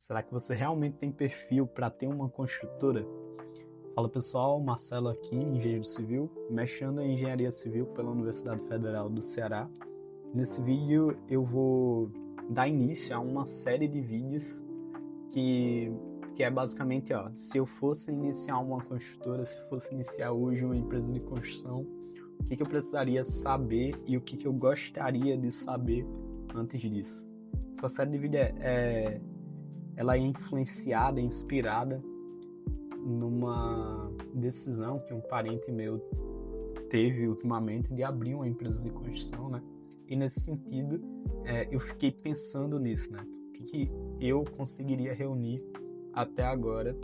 Será que você realmente tem perfil para ter uma construtora? Fala pessoal, Marcelo aqui, engenheiro civil, mexendo em engenharia civil pela Universidade Federal do Ceará. Nesse vídeo eu vou dar início a uma série de vídeos que é basicamente, se eu fosse iniciar uma construtora, se fosse iniciar hoje uma empresa de construção, o que eu precisaria saber e o que eu gostaria de saber antes disso. Essa série de vídeos ela é influenciada, inspirada numa decisão que um parente meu teve ultimamente de abrir uma empresa de construção, né? E nesse sentido, eu fiquei pensando nisso, né? O que eu conseguiria reunir até agora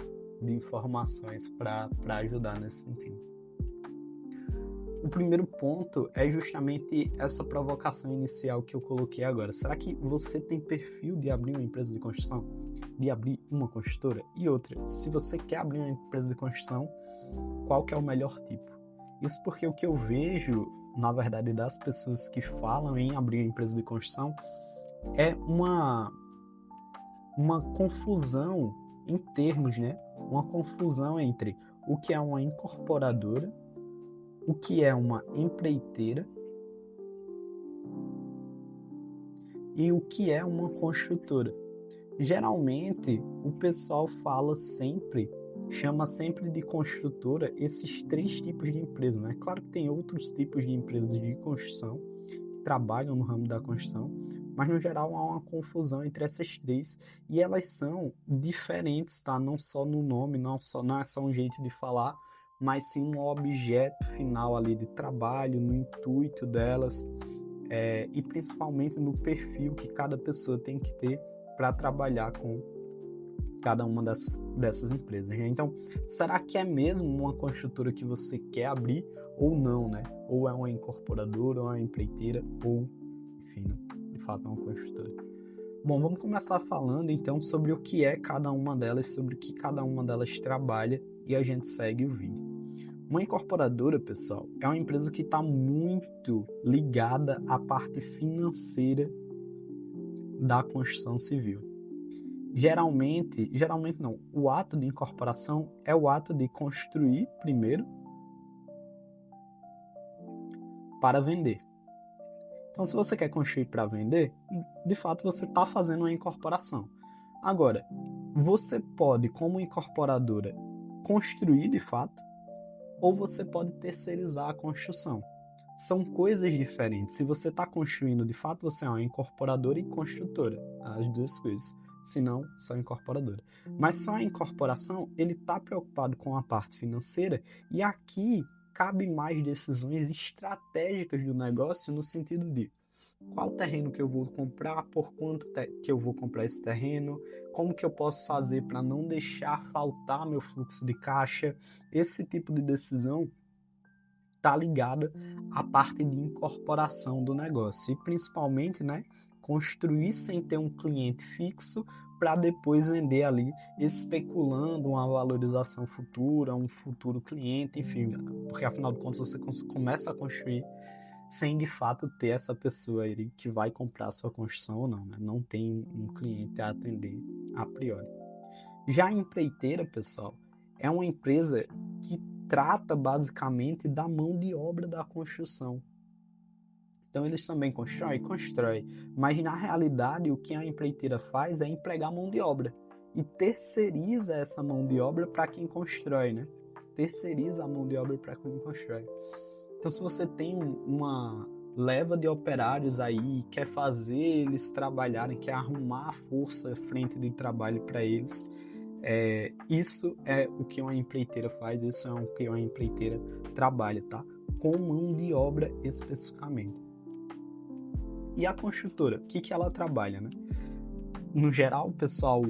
de informações para ajudar nesse sentido. O primeiro ponto é justamente essa provocação inicial que eu coloquei agora. Será que você tem perfil de abrir uma empresa de construção? De abrir uma construtora? E outra, se você quer abrir uma empresa de construção, qual que é o melhor tipo? Isso porque o que eu vejo, na verdade, das pessoas que falam em abrir uma empresa de construção é uma confusão em termos, né? Uma confusão entre o que é uma incorporadora, o que é uma empreiteira e o que é uma construtora. Geralmente, o pessoal chama sempre de construtora esses três tipos de empresa, né? Claro que tem outros tipos de empresas de construção que trabalham no ramo da construção, mas no geral há uma confusão entre essas três e elas são diferentes, tá? Não só no nome, não é só um jeito de falar, mas sim no objeto final ali de trabalho, no intuito delas, e principalmente no perfil que cada pessoa tem que ter para trabalhar com cada uma dessas empresas, né? Então, será que é mesmo uma construtora que você quer abrir ou não, né? Ou é uma incorporadora, ou é uma empreiteira, ou, enfim, de fato é uma construtora. Bom, vamos começar falando então sobre o que é cada uma delas, sobre o que cada uma delas trabalha e a gente segue o vídeo. Uma incorporadora, pessoal, é uma empresa que está muito ligada à parte financeira da construção civil. Geralmente não, o ato de incorporação é o ato de construir primeiro para vender. Então, se você quer construir para vender, de fato você está fazendo uma incorporação. Agora, você pode, como incorporadora, construir de fato, ou você pode terceirizar a construção. São coisas diferentes. Se você está construindo de fato, você é uma incorporadora e construtora, as duas coisas. Se não, só incorporadora. Mas só a incorporação, ele está preocupado com a parte financeira e aqui cabe mais decisões estratégicas do negócio no sentido de qual terreno que eu vou comprar, por quanto que eu vou comprar esse terreno, como que eu posso fazer para não deixar faltar meu fluxo de caixa. Esse tipo de decisão está ligada à parte de incorporação do negócio e principalmente, né, construir sem ter um cliente fixo para depois vender ali especulando uma valorização futura, um futuro cliente, enfim, porque afinal de contas você começa a construir sem de fato ter essa pessoa aí que vai comprar a sua construção ou não, né? Não tem um cliente a atender a priori. Já a empreiteira, pessoal, é uma empresa que trata basicamente da mão de obra da construção. Então eles também constrói, mas na realidade o que a empreiteira faz é empregar mão de obra e terceiriza essa mão de obra para quem constrói, né? Terceiriza a mão de obra para quem constrói. Então, se você tem uma leva de operários aí, quer fazer eles trabalharem, quer arrumar a força frente de trabalho para eles, isso é o que uma empreiteira faz, isso é o que uma empreiteira trabalha, tá? Com mão de obra especificamente. E a construtora, o que ela trabalha, né? No geral, o pessoal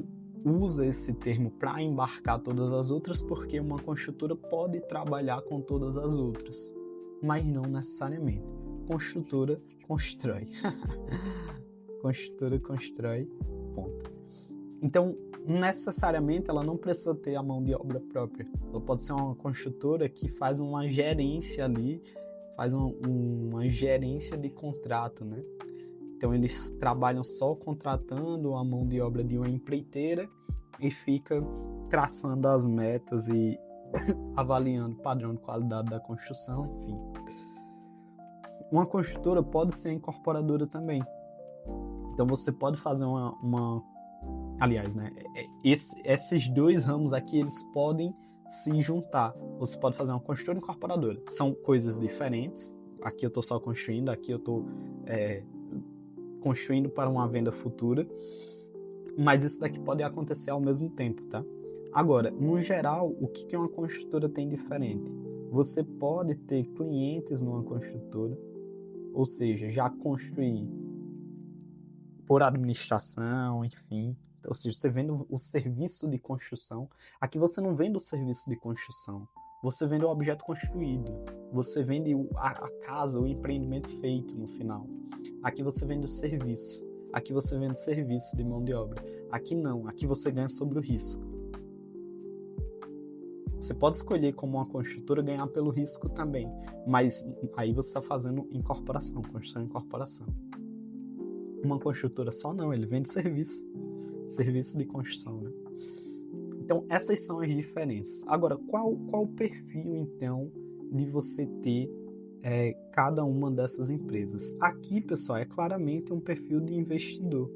usa esse termo para embarcar todas as outras, porque uma construtora pode trabalhar com todas as outras. Mas não necessariamente. Construtora constrói. Construtora constrói, ponto. Então, necessariamente, ela não precisa ter a mão de obra própria. Ela pode ser uma construtora que faz uma gerência ali, faz uma gerência de contrato, né? Então eles trabalham só contratando a mão de obra de uma empreiteira e fica traçando as metas e avaliando o padrão de qualidade da construção, enfim. Uma construtora pode ser incorporadora também. Então você pode fazer aliás, né? Esses dois ramos aqui, eles podem se juntar. Você pode fazer uma construtora incorporadora. São coisas diferentes. Aqui eu estou só construindo, aqui eu estou construindo para uma venda futura. Mas isso daqui pode acontecer ao mesmo tempo, tá? Agora, no geral, o que uma construtora tem diferente? Você pode ter clientes numa construtora, ou seja, já construir por administração, enfim. Ou seja, você vende o serviço de construção. Aqui você não vende o serviço de construção. Você vende o objeto construído. Você vende a casa, o empreendimento feito no final. Aqui você vende o serviço. Aqui você vende o serviço de mão de obra. Aqui não. Aqui você ganha sobre o risco. Você pode escolher como uma construtora ganhar pelo risco também. Mas aí você está fazendo incorporação, construção e incorporação. Uma construtora só não, ele vende serviço de construção, né? Então, essas são as diferenças. Agora, qual o perfil, então, de você ter cada uma dessas empresas? Aqui, pessoal, é claramente um perfil de investidor.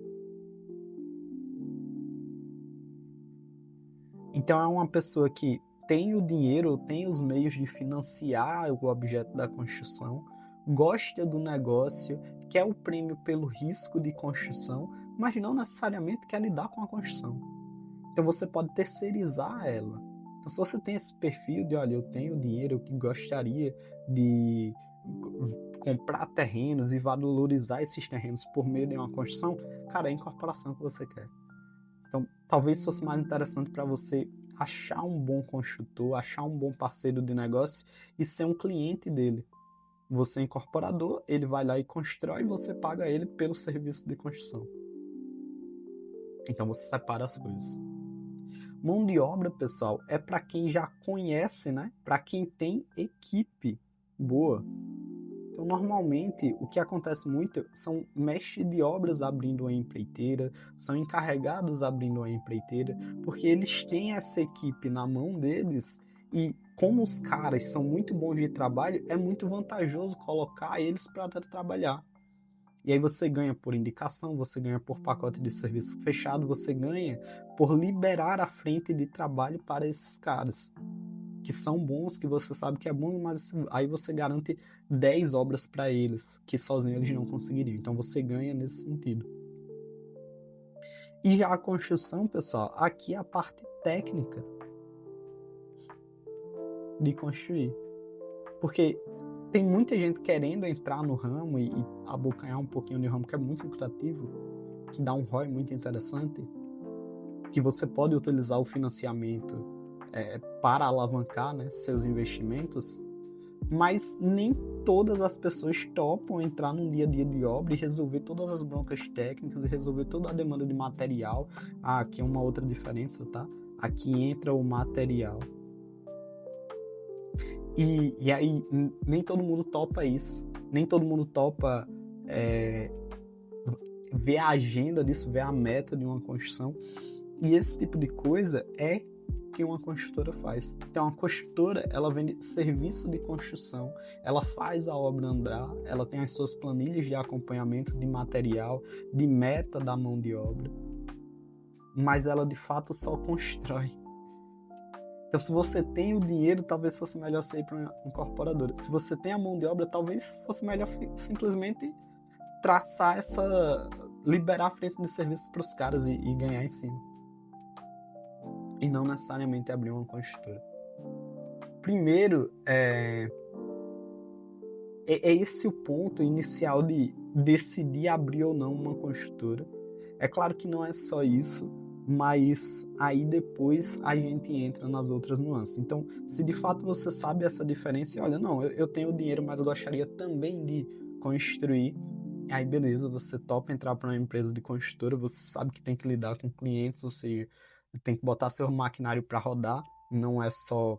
Então, é uma pessoa que tem o dinheiro, tem os meios de financiar o objeto da construção, gosta do negócio, quer o prêmio pelo risco de construção, mas não necessariamente quer lidar com a construção. Então você pode terceirizar ela. Então se você tem esse perfil de, olha, eu tenho dinheiro, eu gostaria de comprar terrenos e valorizar esses terrenos por meio de uma construção, cara, é a incorporação que você quer. Então talvez fosse mais interessante para você achar um bom construtor, achar um bom parceiro de negócio e ser um cliente dele. Você é incorporador, ele vai lá e constrói e você paga ele pelo serviço de construção. Então você separa as coisas. Mão de obra, pessoal, é para quem já conhece, né? Para quem tem equipe boa. Então, normalmente, o que acontece muito são mestres de obras abrindo uma empreiteira, são encarregados abrindo uma empreiteira, porque eles têm essa equipe na mão deles e, como os caras são muito bons de trabalho, é muito vantajoso colocar eles para trabalhar. E aí você ganha por indicação, você ganha por pacote de serviço fechado, você ganha por liberar a frente de trabalho para esses caras que são bons, que você sabe que é bom, mas aí você garante 10 obras para eles, que sozinho eles não conseguiriam. Então você ganha nesse sentido. E já a construção, pessoal, aqui é a parte técnica de construir. Porque tem muita gente querendo entrar no ramo e abocanhar um pouquinho no ramo, que é muito lucrativo, que dá um ROI muito interessante, que você pode utilizar o financiamento para alavancar, né, seus investimentos, mas nem todas as pessoas topam entrar num dia a dia de obra e resolver todas as broncas técnicas e resolver toda a demanda de material. Aqui é uma outra diferença, tá? Aqui entra o material. E aí, nem todo mundo topa isso. Nem todo mundo topa ver a agenda disso, ver a meta de uma construção. E esse tipo de coisa é que uma construtora faz. Então, a construtora, ela vende serviço de construção, ela faz a obra andar, ela tem as suas planilhas de acompanhamento de material, de meta da mão de obra, mas ela, de fato, só constrói. Então, se você tem o dinheiro, talvez fosse melhor você ir para uma incorporadora. Se você tem a mão de obra, talvez fosse melhor simplesmente traçar liberar a frente de serviço para os caras e ganhar em cima. E não necessariamente abrir uma construtora. Primeiro, é esse o ponto inicial de decidir abrir ou não uma construtora. É claro que não é só isso, mas aí depois a gente entra nas outras nuances. Então, se de fato você sabe essa diferença, olha, não, eu tenho dinheiro, mas eu gostaria também de construir, aí beleza, você topa entrar para uma empresa de construtora, você sabe que tem que lidar com clientes, ou seja, tem que botar seu maquinário para rodar, não é só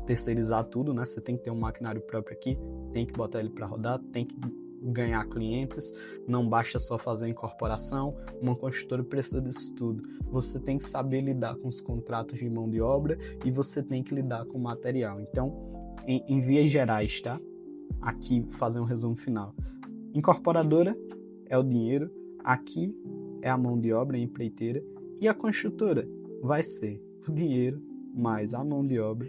terceirizar tudo, né? Você tem que ter um maquinário próprio aqui, tem que botar ele para rodar, tem que ganhar clientes, não basta só fazer incorporação, uma construtora precisa disso tudo. Você tem que saber lidar com os contratos de mão de obra e você tem que lidar com o material. Então, em vias gerais, tá? Aqui, fazer um resumo final. Incorporadora é o dinheiro, aqui é a mão de obra, a empreiteira, e a construtora vai ser o dinheiro mais a mão de obra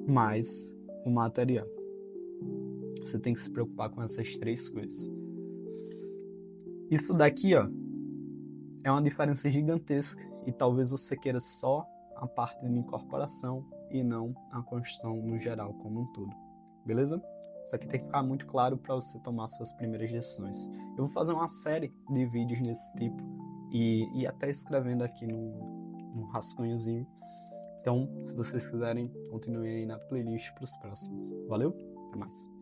mais o material. Você tem que se preocupar com essas 3 coisas. Isso daqui, ó, é uma diferença gigantesca e talvez você queira só a parte de incorporação e não a construção no geral como um todo. Beleza? Isso aqui tem que ficar muito claro para você tomar suas primeiras decisões. Eu vou fazer uma série de vídeos nesse tipo e até escrevendo aqui no rascunhozinho. Então, se vocês quiserem, continuem aí na playlist para os próximos. Valeu? Até mais.